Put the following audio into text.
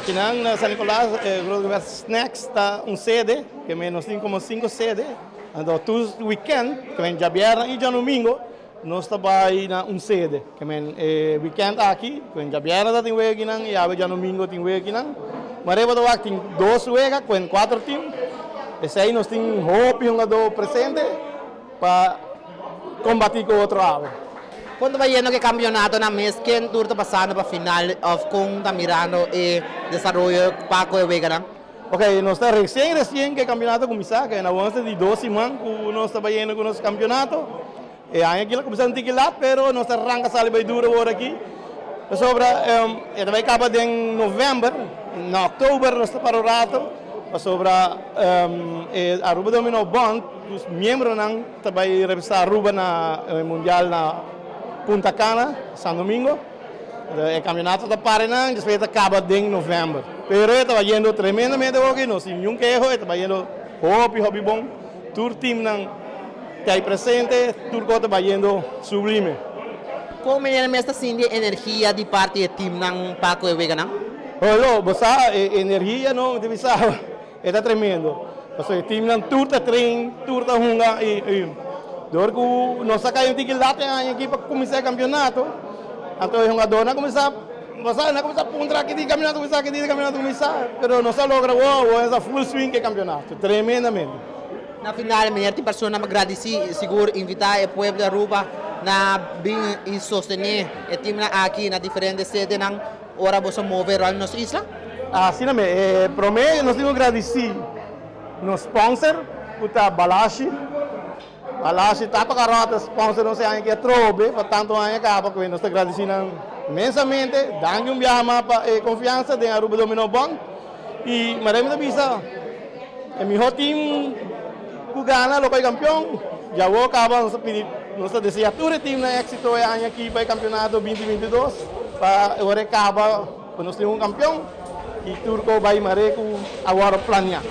Aqui na San Nicolás, o Snacks está sede, que nós temos como 5 sedes. Então, todos os weekend, que vem dia viernes e dia domingo, nós trabalhamos na sede. Que vem weekend aqui, que vem dia viernes tem week aqui, e dia domingo tem week aqui. Mas eu tem 2 weeks, com 4 times. Esse aí nós temos hope jogador presente para combater com outro lado. Quando vai indo que campeonato na mês, quem tu está passando para a final com está mirando e desenvolvendo Paco e Vega? Ok, nós está recém que o campeonato começar, que é na avance de 2 semanas que nós está indo com o nosso campeonato. E aí aqui começando a tirar, mas nós arranca sabe bem duro agora aqui. Sobre, vai acabar em novembro, em outubro nós está para o rato. Sobre a Aruba Domino Bond, os membros também representar Aruba na mundial na Punta Cana, São Domingo. O campeonato da Paraná, depois acaba em novembro. Pero estava indo tremendamente bem, não tinha nenhum erro, estava indo hobby bom. Todo time que aí presente, tudo estava indo sublime. Como é esta energia de parte do time não Paco e Vega? Olha, você energia não deve ser, é tremendo. O time não tudo treina, tudo hunga e dor que nós sacamos um ticket lá tem a equipe para começar o campeonato. Então o jogador não começa a pontar aqui de campeonato começar, mas nós logra essa full swing que campeonato, tremendamente. Na final, minha pessoa me agradece, seguro invitar o povo da Aruba na vir e sostener o time aqui na diferentes sedes na hora você mover a nossa isla. Assim mesmo, para mim nós temos que agradecer no sponsor, o Balashi. Balashi está para carota, sponsor não sei que é trobe, portanto aí acaba com nós agradecemos imensamente, dando viagem para confiança de Aruba Domino Bond e maremos bisa. O melhor time que ganha local campeão, já vou acabar nossa desejatura time na êxito é aqui para o campeonato 2022 para agora acaba nós temos campeão e Turco vai mareco agora planear.